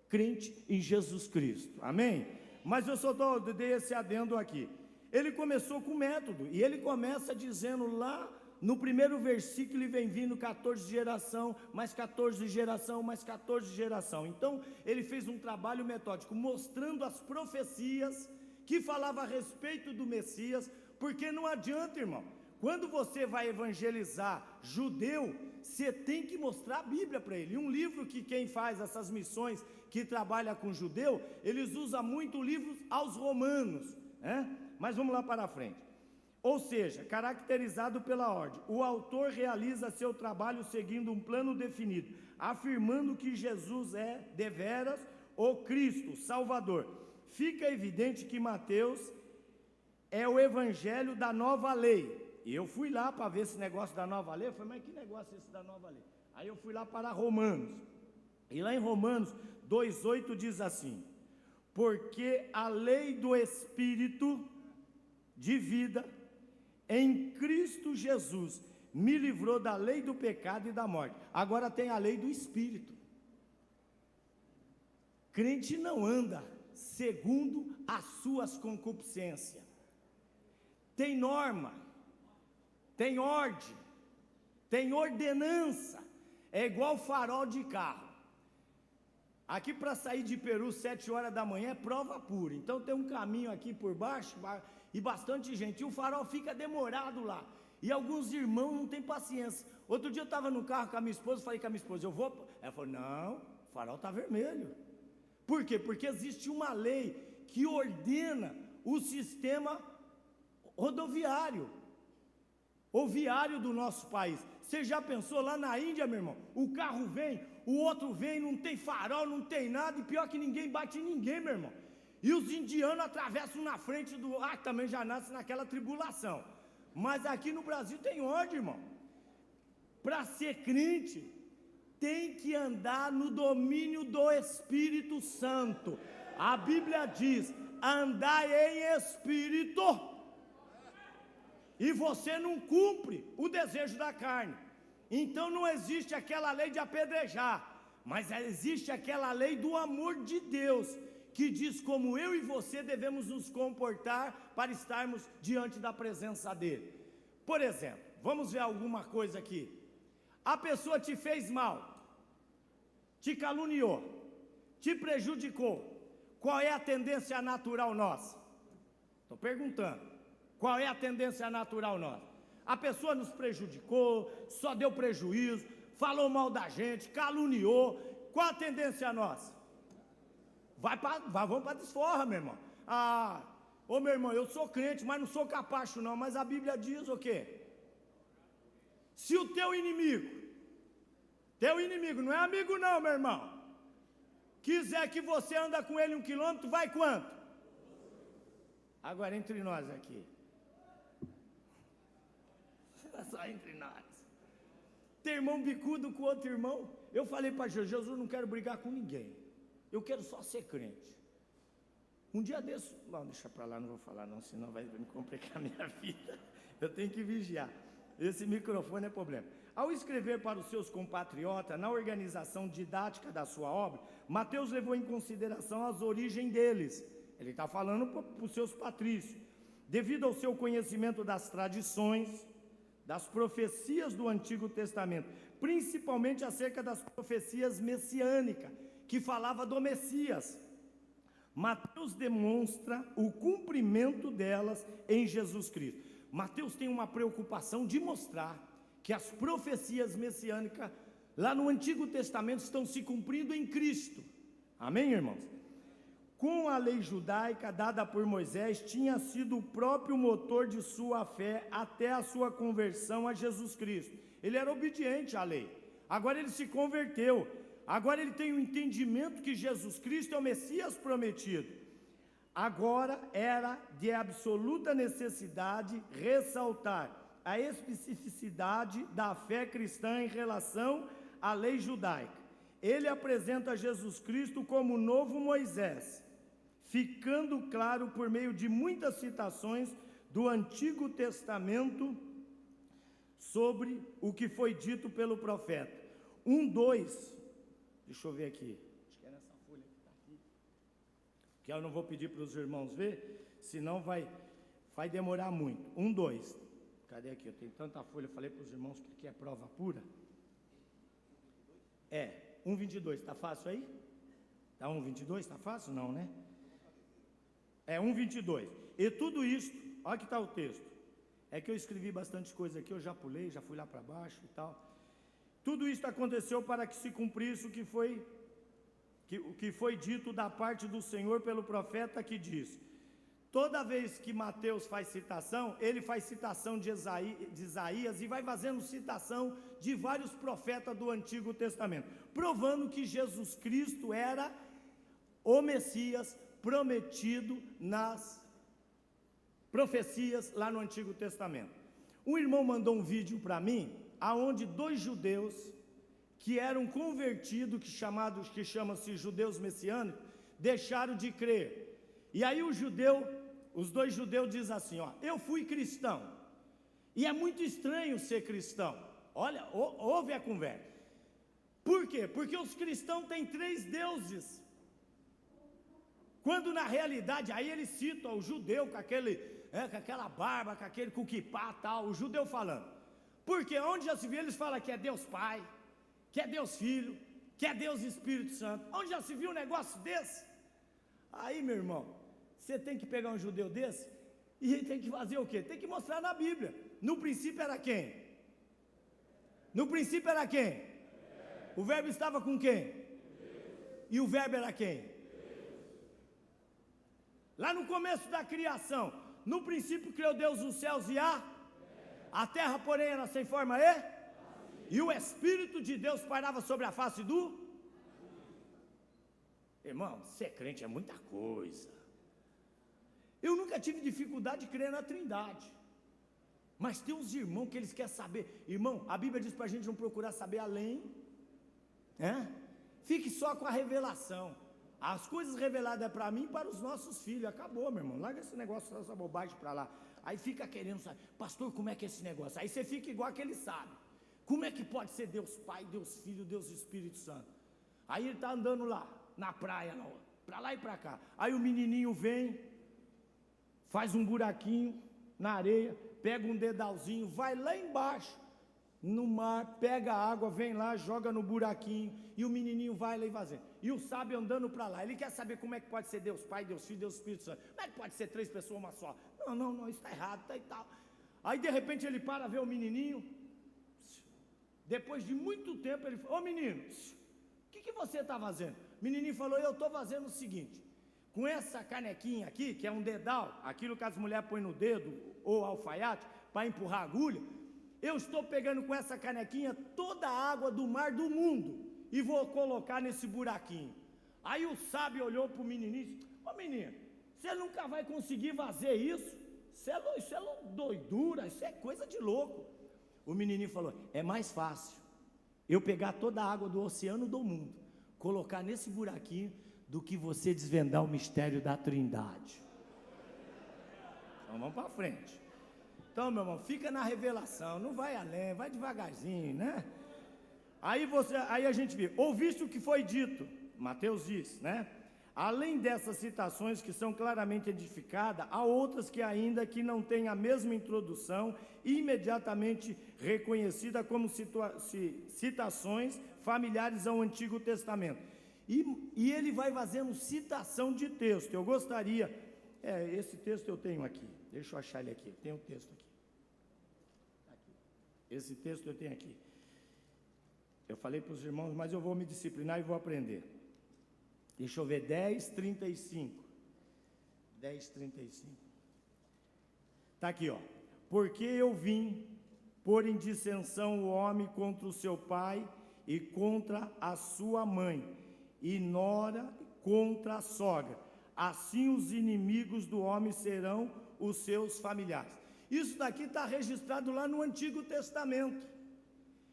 crente em Jesus Cristo, amém? Mas eu só dei esse adendo aqui. Ele começou com método, e ele começa dizendo lá, no primeiro versículo, ele vem vindo 14 geração, mais 14 geração, mais 14 geração. Então, ele fez um trabalho metódico, mostrando as profecias que falavam a respeito do Messias, porque não adianta, irmão, quando você vai evangelizar judeu, você tem que mostrar a Bíblia para ele. Um livro que quem faz essas missões, que trabalha com judeu, eles usam muito livros aos romanos, né? Mas vamos lá para frente. Ou seja, caracterizado pela ordem, o autor realiza seu trabalho seguindo um plano definido, afirmando que Jesus é, deveras, o Cristo, Salvador. Fica evidente que Mateus é o evangelho da nova lei. E eu fui lá para ver esse negócio da nova lei, eu falei, mas que negócio é esse da nova lei? Aí eu fui lá para Romanos, e lá em Romanos 2,8 diz assim, porque a lei do Espírito de vida em Cristo Jesus me livrou da lei do pecado e da morte. Agora tem a lei do Espírito. Crente não anda segundo as suas concupiscências. Tem norma, tem ordem, tem ordenança. É igual farol de carro. Aqui para sair de Peru 7 horas da manhã é prova pura. Então tem um caminho aqui por baixo e bastante gente. E o farol fica demorado lá. E alguns irmãos não têm paciência. Outro dia eu estava no carro com a minha esposa, falei com a minha esposa, eu vou... Ela falou, não, o farol está vermelho. Por quê? Porque existe uma lei que ordena o sistema rodoviário, ou viário do nosso país. Você já pensou lá na Índia, meu irmão? O carro vem, o outro vem, não tem farol, não tem nada, e pior que ninguém bate em ninguém, meu irmão. E os indianos atravessam na frente do... também já nasce naquela tribulação. Mas aqui no Brasil tem ordem, irmão. Para ser crente, tem que andar no domínio do Espírito Santo. A Bíblia diz, andar em espírito. E você não cumpre o desejo da carne. Então não existe aquela lei de apedrejar, mas existe aquela lei do amor de Deus, que diz como eu e você devemos nos comportar para estarmos diante da presença dele. Por exemplo, vamos ver alguma coisa aqui. A pessoa te fez mal, te caluniou, te prejudicou. Qual é a tendência natural nossa? Estou perguntando. Qual é a tendência natural nossa? A pessoa nos prejudicou, só deu prejuízo, falou mal da gente, caluniou. Qual a tendência nossa? Vamos para desforra, meu irmão. Meu irmão, eu sou crente, mas não sou capacho não. Mas a Bíblia diz o quê? Se o teu inimigo não é amigo não, meu irmão, quiser que você anda com ele 1 quilômetro, vai quanto? Agora entre nós aqui. Só entre nós. Tem irmão bicudo com outro irmão. Eu falei para Jesus, eu não quero brigar com ninguém. Eu quero só ser crente. Um dia desse, não, deixa para lá, não vou falar não, senão vai me complicar a minha vida. Eu tenho que vigiar. Esse microfone é problema. Ao escrever para os seus compatriotas, na organização didática da sua obra, Mateus levou em consideração as origens deles. Ele está falando para os seus patrícios. Devido ao seu conhecimento das tradições, das profecias do Antigo Testamento, principalmente acerca das profecias messiânicas, que falava do Messias. Mateus demonstra o cumprimento delas em Jesus Cristo. Mateus tem uma preocupação de mostrar que as profecias messiânicas lá no Antigo Testamento estão se cumprindo em Cristo. Amém, irmãos? Com a lei judaica dada por Moisés, tinha sido o próprio motor de sua fé até a sua conversão a Jesus Cristo. Ele era obediente à lei. Agora ele se converteu. Agora ele tem o entendimento que Jesus Cristo é o Messias prometido. Agora era de absoluta necessidade ressaltar a especificidade da fé cristã em relação à lei judaica. ele apresenta Jesus Cristo como o novo Moisés, ficando claro por meio de muitas citações do Antigo Testamento sobre o que foi dito pelo profeta. 1:2, deixa eu ver aqui, acho que é nessa folha que está aqui, que eu não vou pedir para os irmãos ver, senão vai demorar muito. 1:2, cadê aqui? Eu tenho tanta folha, eu falei para os irmãos que aqui é prova pura. 1:22, está fácil aí? Está 1:22, está fácil? Não, né? 1:22, e tudo isso, olha que está o texto, é que eu escrevi bastante coisa aqui, eu já pulei, já fui lá para baixo e tal. Tudo isso aconteceu para que se cumprisse o que foi dito da parte do Senhor pelo profeta, que diz: toda vez que Mateus faz citação, ele faz citação de Isaías e vai fazendo citação de vários profetas do Antigo Testamento, provando que Jesus Cristo era o Messias prometido nas profecias lá no Antigo Testamento. Um irmão mandou um vídeo para mim, aonde 2 judeus que eram convertidos, que chama-se judeus messiânicos, deixaram de crer. E aí os 2 judeus dizem assim, eu fui cristão, e é muito estranho ser cristão. Olha, ouve a conversa. Por quê? Porque os cristãos têm 3 deuses, quando na realidade, aí eles citam o judeu com aquela barba, com quipá tal, o judeu falando. Porque onde já se viu, eles falam que é Deus Pai, que é Deus Filho, que é Deus Espírito Santo. Onde já se viu um negócio desse? Aí, meu irmão, você tem que pegar um judeu desse e tem que fazer o quê? Tem que mostrar na Bíblia. No princípio era quem? No princípio era quem? O verbo estava com quem? E o verbo era quem? Lá no começo da criação, no princípio criou Deus os céus e a terra, porém, era sem forma e o Espírito de Deus pairava sobre a face do... Irmão, ser crente é muita coisa. Eu nunca tive dificuldade de crer na Trindade, mas tem uns irmãos que eles querem saber. Irmão, a Bíblia diz para a gente não procurar saber além, fique só com a revelação. As coisas reveladas é para mim e para os nossos filhos. Acabou, meu irmão, larga esse negócio, essa bobagem para lá. Aí fica querendo saber, pastor, como é que é esse negócio? Aí você fica igual aquele sábio. Como é que pode ser Deus Pai, Deus Filho, Deus Espírito Santo? Aí ele está andando lá, na praia, para lá e para cá. Aí o menininho vem, faz um buraquinho na areia, pega um dedalzinho, vai lá embaixo, no mar, pega a água, vem lá, joga no buraquinho, e o menininho vai lá e fazendo. E o sábio andando para lá, ele quer saber como é que pode ser Deus Pai, Deus Filho, Deus Espírito Santo. Como é que pode ser 3 pessoas, uma só? Não, isso está errado, tá e tal. Aí de repente ele para ver o menininho, depois de muito tempo ele fala, menino, o que você está fazendo? O menininho falou, eu estou fazendo o seguinte, com essa canequinha aqui, que é um dedal, aquilo que as mulheres põem no dedo, ou alfaiate, para empurrar a agulha, eu estou pegando com essa canequinha toda a água do mar do mundo, e vou colocar nesse buraquinho. Aí o sábio olhou para o menininho e disse, menino, você nunca vai conseguir fazer isso, isso é doidura, isso é coisa de louco. O menininho falou, é mais fácil eu pegar toda a água do oceano do mundo, colocar nesse buraquinho, do que você desvendar o mistério da Trindade. Então vamos para frente. Então, meu irmão, fica na revelação, não vai além, vai devagarzinho, né? Aí a gente vê, ouviste o que foi dito, Mateus diz, né? Além dessas citações que são claramente edificadas, há outras que ainda que não têm a mesma introdução, imediatamente reconhecida como citações familiares ao Antigo Testamento. E ele vai fazendo citação de texto. Eu gostaria, esse texto eu tenho aqui, deixa eu achar ele aqui, eu tenho o texto aqui. Esse texto eu tenho aqui. Eu falei para os irmãos, mas eu vou me disciplinar e vou aprender. Deixa eu ver, 10:35. 10:35. Está aqui, porque eu vim pôr em dissensão o homem contra o seu pai e contra a sua mãe, e nora contra a sogra. Assim os inimigos do homem serão os seus familiares. Isso daqui está registrado lá no Antigo Testamento.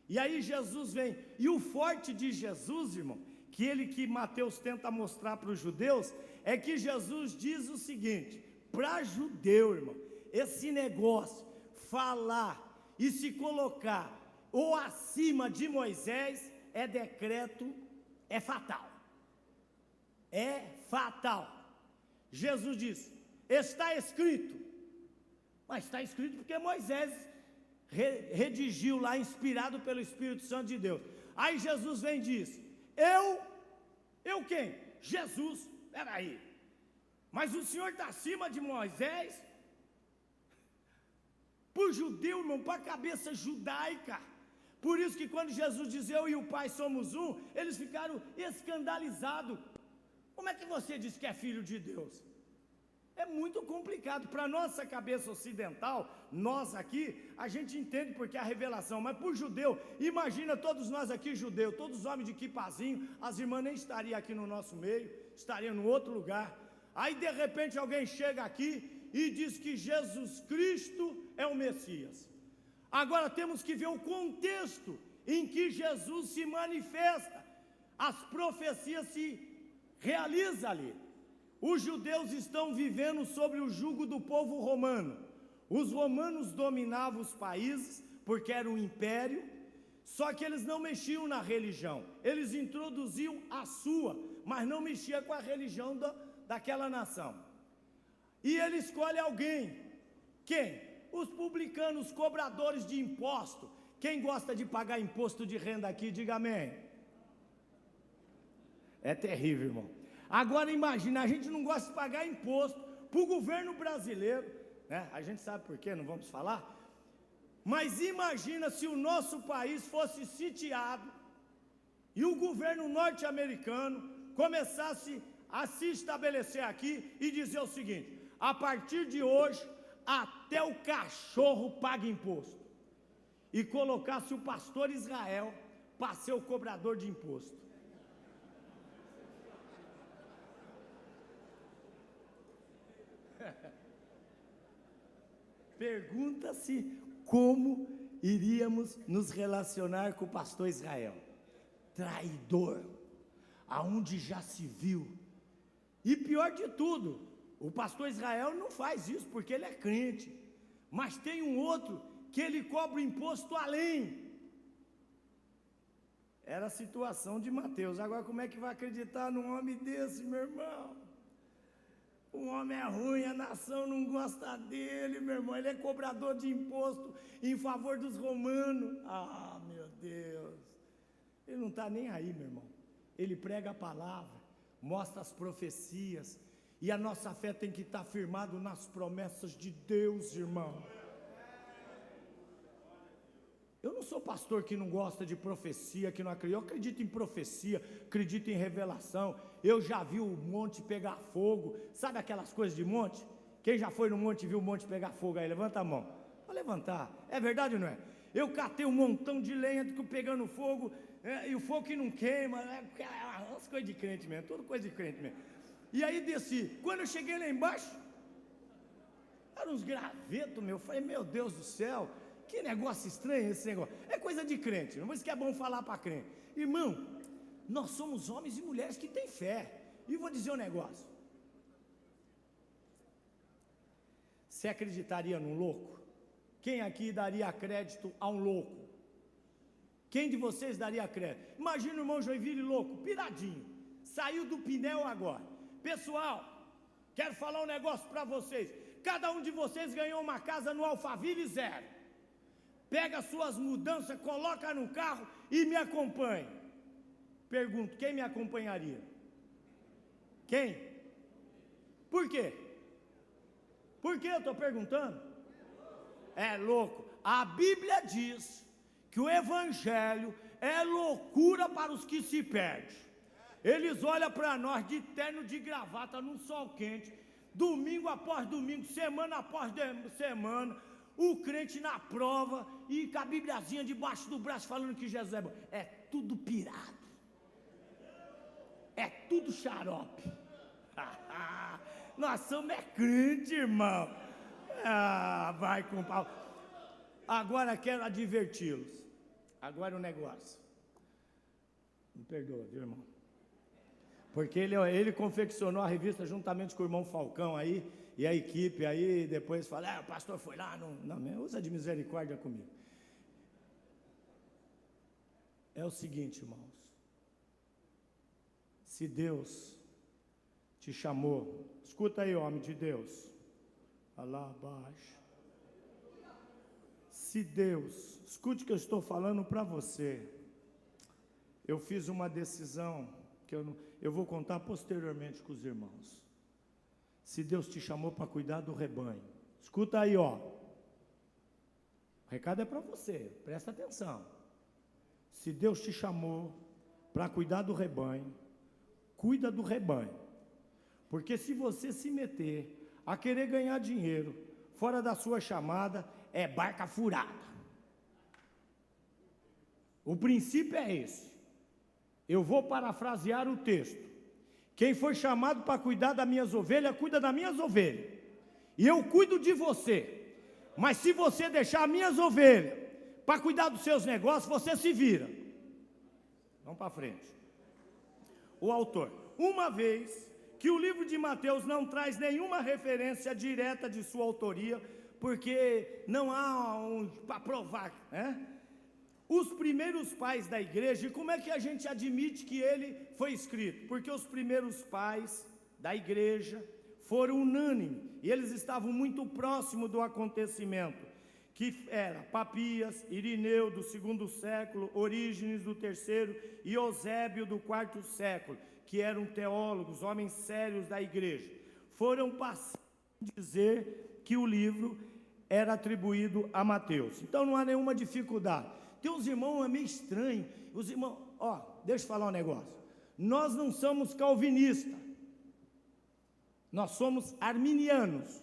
E aí Jesus vem, E o forte de Jesus, irmão, que Mateus tenta mostrar para os judeus, é que Jesus diz o seguinte: para judeu, irmão, esse negócio, falar e se colocar ou acima de Moisés, é decreto, é fatal. É fatal. Jesus diz, está escrito. Mas está escrito porque Moisés redigiu lá, inspirado pelo Espírito Santo de Deus. Aí Jesus vem e diz, eu quem? Jesus, peraí, mas o Senhor está acima de Moisés? Por judeu, irmão, para a cabeça judaica. Por isso que quando Jesus diz, eu e o Pai somos um, eles ficaram escandalizados. Como é que você diz que é filho de Deus? É muito complicado, para a nossa cabeça ocidental, nós aqui, a gente entende porque é a revelação, mas por judeu, imagina todos nós aqui judeus, todos os homens de quipazinho, as irmãs nem estariam aqui no nosso meio, estariam em outro lugar, aí de repente alguém chega aqui e diz que Jesus Cristo é o Messias. Agora temos que ver o contexto em que Jesus se manifesta, as profecias se realizam ali. Os judeus estão vivendo sob o jugo do povo romano. Os romanos dominavam os países, porque era um império, só que eles não mexiam na religião. Eles introduziam a sua, mas não mexiam com a religião daquela nação. E ele escolhe alguém. Quem? Os publicanos, os cobradores de imposto. Quem gosta de pagar imposto de renda aqui, diga amém. É terrível, irmão. Agora imagina, a gente não gosta de pagar imposto para o governo brasileiro, né? A gente sabe por quê, não vamos falar. Mas imagina se o nosso país fosse sitiado e o governo norte-americano começasse a se estabelecer aqui e dizer o seguinte, a partir de hoje, até o cachorro paga imposto. E colocasse o pastor Israel para ser o cobrador de imposto. Pergunta-se como iríamos nos relacionar com o pastor Israel. Traidor, aonde já se viu. E pior de tudo, o pastor Israel não faz isso porque ele é crente. Mas tem um outro que ele cobra o imposto além. Era a situação de Mateus. Agora como é que vai acreditar num homem desse, meu irmão? O homem é ruim, a nação não gosta dele, meu irmão. Ele é cobrador de imposto em favor dos romanos. Ah, meu Deus. Ele não está nem aí, meu irmão. Ele prega a palavra, mostra as profecias. E a nossa fé tem que estar firmada nas promessas de Deus, irmão. Eu não sou pastor que não gosta de profecia, que não acredita. Eu acredito em profecia, acredito em revelação. Eu já vi o monte pegar fogo. Sabe aquelas coisas de monte? Quem já foi no monte e viu o monte pegar fogo aí? Levanta a mão. Vou levantar. É verdade ou não é? Eu catei um montão de lenha pegando fogo, e o fogo que não queima. As coisas de crente mesmo, tudo coisa de crente mesmo. E aí desci. Quando eu cheguei lá embaixo, eram uns gravetos, meu. Eu falei, meu Deus do céu. Que negócio estranho esse negócio. É coisa de crente, não é isso que é bom falar para crente. Irmão, nós somos homens e mulheres que têm fé. E vou dizer um negócio. Você acreditaria num louco? Quem aqui daria crédito a um louco? Quem de vocês daria crédito? Imagina o irmão Joinville louco, piradinho. Saiu do pneu agora. Pessoal, quero falar um negócio para vocês. Cada um de vocês ganhou uma casa no Alphaville 0. Pega suas mudanças, coloca no carro e me acompanhe. Pergunto, quem me acompanharia? Quem? Por quê? Por que eu estou perguntando? É louco. A Bíblia diz que o Evangelho é loucura para os que se perdem. Eles olham para nós de terno de gravata num sol quente, domingo após domingo, semana após semana, o crente na prova e com a Bibliazinha debaixo do braço falando que Jesus é bom. É tudo pirado. É tudo xarope. Nós somos crente, irmão. Vai com pau. Agora quero adverti-los. Agora o negócio. Me perdoa, viu, irmão? Porque ele confeccionou a revista juntamente com o irmão Falcão aí, e a equipe aí, depois fala, o pastor foi lá, não, usa de misericórdia comigo. É o seguinte, irmãos, se Deus te chamou, escuta aí, homem de Deus, lá abaixo, se Deus, escute o que eu estou falando para você, eu fiz uma decisão, que eu vou contar posteriormente com os irmãos, se Deus te chamou para cuidar do rebanho, escuta aí, ó, o recado é para você, presta atenção, se Deus te chamou para cuidar do rebanho, cuida do rebanho, porque se você se meter a querer ganhar dinheiro fora da sua chamada, é barca furada. O princípio é esse. Eu vou parafrasear o texto. Quem foi chamado para cuidar das minhas ovelhas, cuida das minhas ovelhas. E eu cuido de você. Mas se você deixar as minhas ovelhas para cuidar dos seus negócios, você se vira. Vamos para frente. O autor. Uma vez que o livro de Mateus não traz nenhuma referência direta de sua autoria, porque não há para provar, né? Os primeiros pais da igreja, e como é que a gente admite que ele foi escrito? Porque os primeiros pais da igreja foram unânimes, e eles estavam muito próximos do acontecimento, que era Papias, Irineu do 2º século, Orígenes do 3º e Eusébio do 4º século, que eram teólogos, homens sérios da igreja. Foram passando a dizer que o livro era atribuído a Mateus. Então não há nenhuma dificuldade. Tem uns irmãos, é meio estranho, os irmãos, deixa eu falar um negócio, nós não somos calvinistas, nós somos arminianos.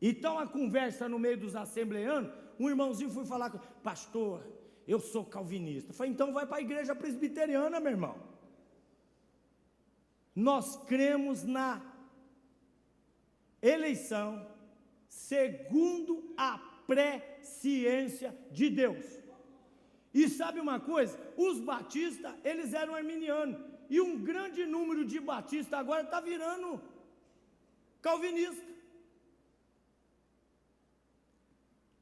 Então a conversa no meio dos assembleanos, um irmãozinho foi falar, pastor, eu sou calvinista. Eu falei, então vai para a igreja presbiteriana, meu irmão. Nós cremos na eleição segundo a presciência de Deus. E sabe uma coisa? Os batistas, eles eram arminianos. E um grande número de batistas agora está virando calvinista.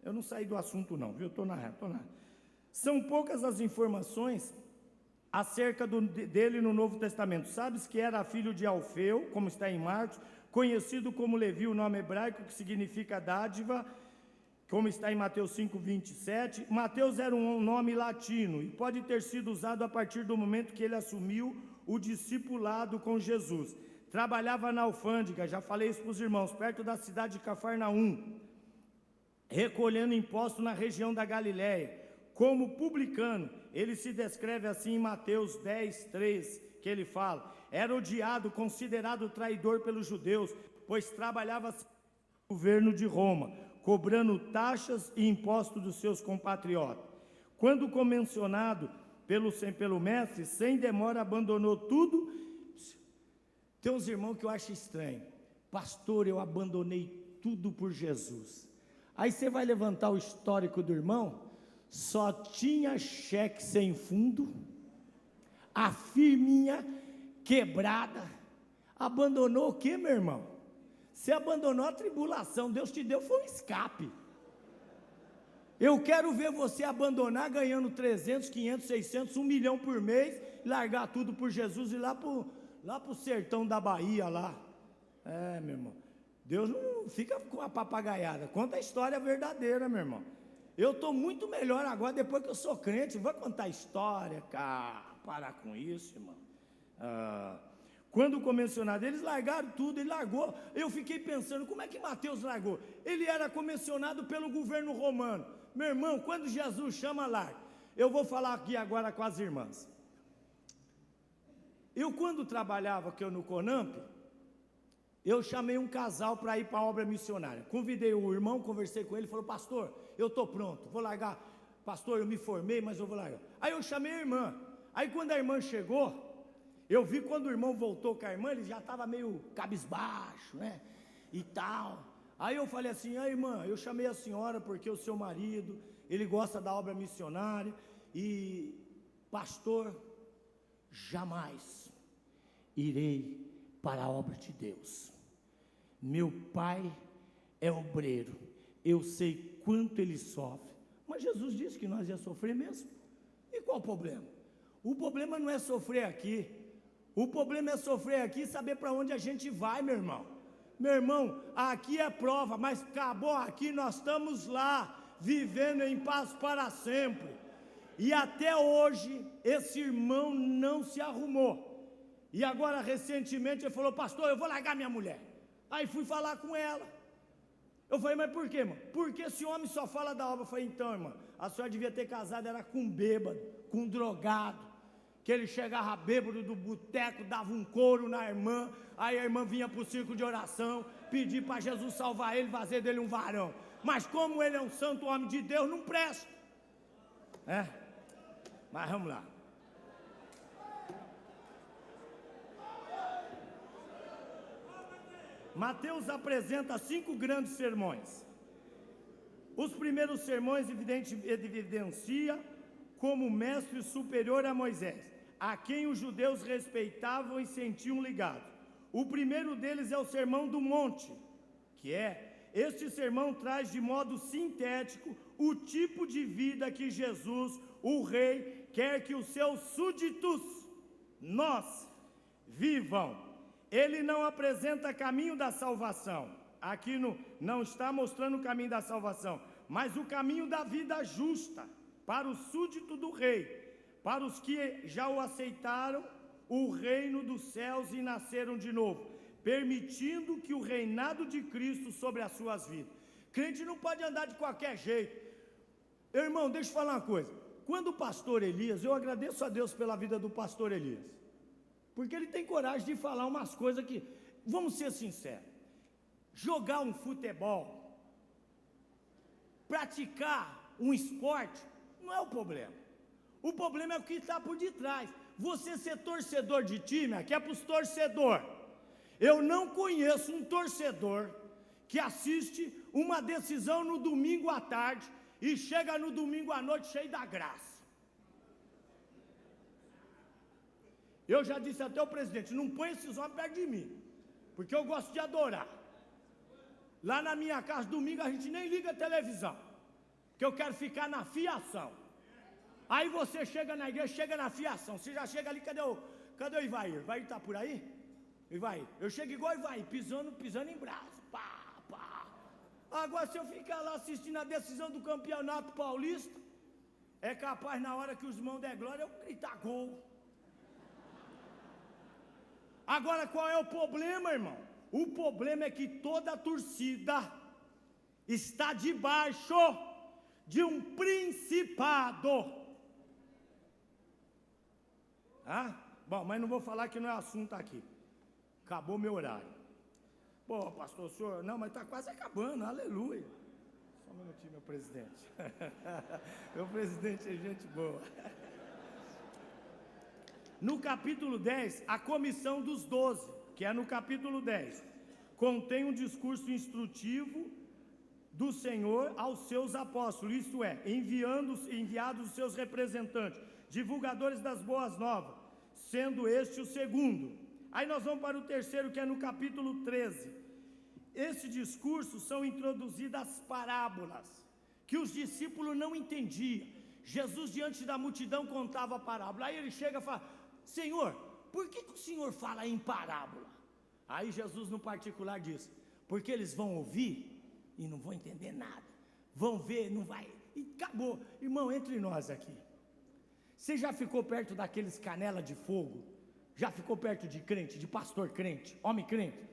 Eu não saí do assunto não, viu? Estou na reta. São poucas as informações acerca dele no Novo Testamento. Sabes que era filho de Alfeu, como está em Marcos, conhecido como Levi, o nome hebraico que significa dádiva, como está em Mateus 5:27. Mateus era um nome latino e pode ter sido usado a partir do momento que ele assumiu o discipulado com Jesus. Trabalhava na alfândega, já falei isso para os irmãos, perto da cidade de Cafarnaum, recolhendo impostos na região da Galiléia. Como publicano, ele se descreve assim em Mateus 10:3, que ele fala, era odiado, considerado traidor pelos judeus, pois trabalhava no governo de Roma, cobrando taxas e impostos dos seus compatriotas. Quando convencionado pelo mestre, sem demora abandonou tudo. Tem uns irmãos que eu acho estranho, pastor, eu abandonei tudo por Jesus. Aí você vai levantar o histórico do irmão, só tinha cheque sem fundo, a firminha quebrada. Abandonou o que, meu irmão? Você abandonou a tribulação, Deus te deu foi um escape. Eu quero ver você abandonar ganhando 300, 500, 600, 1 milhão por mês, largar tudo por Jesus e ir lá pro sertão da Bahia lá. Meu irmão, Deus não fica com a papagaiada, conta a história verdadeira, meu irmão. Eu estou muito melhor agora, depois que eu sou crente, vou contar história, cara, parar com isso, irmão. Quando comissionado, eles largaram tudo, ele largou. Eu fiquei pensando, como é que Mateus largou? Ele era comissionado pelo governo romano. Meu irmão, quando Jesus chama, larga. Eu vou falar aqui agora com as irmãs. Eu, quando trabalhava aqui no Conamp, eu chamei um casal para ir para a obra missionária. Convidei o irmão, conversei com ele, falou, pastor, eu estou pronto, vou largar. Pastor, eu me formei, mas eu vou largar. Aí eu chamei a irmã. Aí quando a irmã chegou, eu vi quando o irmão voltou com a irmã, ele já estava meio cabisbaixo, né, e tal. Aí eu falei assim, irmã, eu chamei a senhora porque o seu marido, ele gosta da obra missionária, e pastor, jamais irei para a obra de Deus. Meu pai é obreiro, eu sei quanto ele sofre. Mas Jesus disse que nós ia sofrer mesmo. E qual o problema? O problema não é sofrer aqui. O problema é sofrer aqui e saber para onde a gente vai, meu irmão. Meu irmão, aqui é prova, mas acabou aqui, nós estamos lá, vivendo em paz para sempre. E até hoje, esse irmão não se arrumou. E agora, recentemente, ele falou: pastor, eu vou largar minha mulher. Aí fui falar com ela. Eu falei: mas por quê, irmão? Porque esse homem só fala da obra. Eu falei: então, irmã, a senhora devia ter casado, era com um bêbado, com um drogado, que ele chegava bêbado do boteco, dava um couro na irmã, aí a irmã vinha para o círculo de oração, pedir para Jesus salvar ele, fazer dele um varão. Mas como ele é um santo homem de Deus, não presta. Mas vamos lá. Mateus apresenta 5 grandes sermões. Os primeiros sermões evidencia como mestre superior a Moisés, a quem os judeus respeitavam e sentiam ligados. O primeiro deles é o Sermão do Monte, este sermão traz de modo sintético o tipo de vida que Jesus, o Rei, quer que os seus súditos, nós, vivam. Ele não apresenta caminho da salvação, aqui não está mostrando o caminho da salvação, mas o caminho da vida justa, para o súdito do Rei, para os que já o aceitaram, o reino dos céus e nasceram de novo, permitindo que o reinado de Cristo sobre as suas vidas. Crente não pode andar de qualquer jeito. Irmão, deixa eu falar uma coisa. Quando o pastor Elias, eu agradeço a Deus pela vida do pastor Elias, porque ele tem coragem de falar umas coisas que, vamos ser sinceros, jogar um futebol, praticar um esporte, não é o problema. O problema é o que está por detrás. Você ser torcedor de time, aqui é para os torcedores. Eu não conheço um torcedor que assiste uma decisão no domingo à tarde e chega no domingo à noite cheio da graça. Eu já disse até ao presidente: não põe esses homens perto de mim, porque eu gosto de adorar. Lá na minha casa, domingo, a gente nem liga a televisão, porque eu quero ficar na fiação. Aí você chega na igreja, chega na fiação, você já chega ali, cadê o Ivair? O Ivair está por aí? Ivair, eu chego igual Ivair, pisando em braço, pá. Agora, se eu ficar lá assistindo a decisão do campeonato paulista, é capaz, na hora que os irmãos der glória, eu gritar gol. Agora, qual é o problema, irmão? O problema é que toda a torcida está debaixo de um principado. Bom, mas não vou falar que não é assunto aqui. Acabou meu horário. Pô, pastor, o senhor... Não, mas está quase acabando, aleluia. Só um minutinho, meu presidente. Meu presidente é gente boa. No capítulo 10, a comissão dos 12, que é no capítulo 10, contém um discurso instrutivo do Senhor aos seus apóstolos, isto é, enviados os seus representantes, divulgadores das boas novas, sendo este o segundo. Aí nós vamos para o terceiro, que é no capítulo 13. Esse discurso são introduzidas as parábolas, que os discípulos não entendiam. Jesus, diante da multidão, contava a parábola. Aí ele chega e fala: Senhor, por que o Senhor fala em parábola? Aí Jesus, no particular, diz: porque eles vão ouvir e não vão entender nada. Vão ver, não vai... E acabou. Irmão, entre nós aqui, você já ficou perto daqueles canela de fogo? Já ficou perto de crente, de pastor crente, homem crente?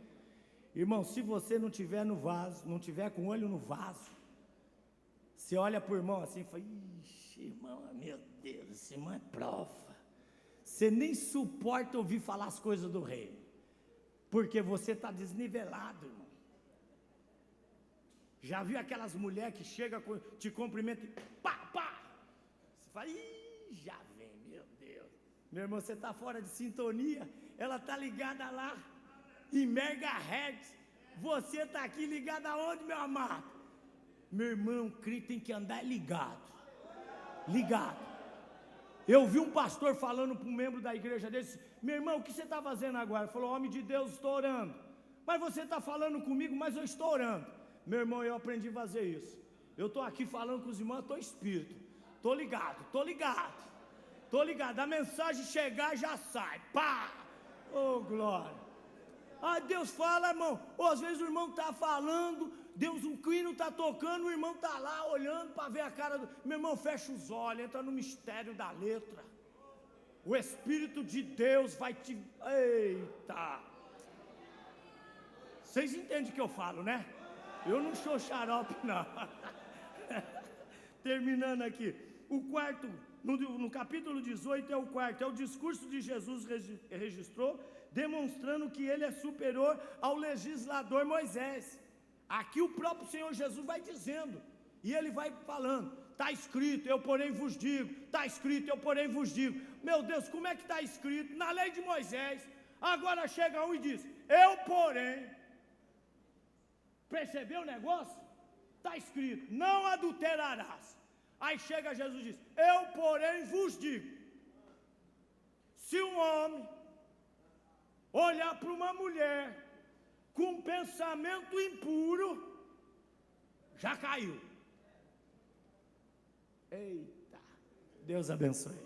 Irmão, se você não tiver no vaso, não tiver com o olho no vaso, você olha para o irmão assim e fala: ixi, irmão, meu Deus, esse irmão é prova. Você nem suporta ouvir falar as coisas do rei, porque você está desnivelado, irmão. Já viu aquelas mulheres que chegam, te cumprimentam e pá! Você fala: ih, já vem, meu Deus. Meu irmão, você está fora de sintonia, ela está ligada lá, em megahertz. Você está aqui ligado aonde, meu amado? Meu irmão, crente tem que andar ligado. Eu vi um pastor falando para um membro da igreja dele, meu irmão, o que você está fazendo agora? Ele falou, homem de Deus, estou orando. Mas você está falando comigo, mas eu estou orando. Meu irmão, eu aprendi a fazer isso. Eu estou aqui falando com os irmãos, estou espírito. Estou ligado. A mensagem chegar já sai. Pá! Oh, glória. Ah, Deus fala, irmão. Ou às vezes o irmão está falando, Deus, um hino está tocando, o irmão está lá olhando para ver a cara do... Meu irmão, fecha os olhos, entra no mistério da letra. O Espírito de Deus vai te... Eita! Vocês entendem o que eu falo, né? Eu não sou xarope, não. Terminando aqui. O quarto, no capítulo 18 é o quarto, é o discurso de Jesus registrou, demonstrando que ele é superior ao legislador Moisés. Aqui o próprio Senhor Jesus vai dizendo, e ele vai falando, está escrito, eu porém vos digo, está escrito, eu porém vos digo. Meu Deus, como é que está escrito? Na lei de Moisés. Agora chega um e diz, eu porém. Percebeu o negócio? Está escrito, não adulterarás. Aí chega Jesus e diz, eu porém vos digo, se um homem olhar para uma mulher com pensamento impuro, já caiu. Eita, Deus abençoe.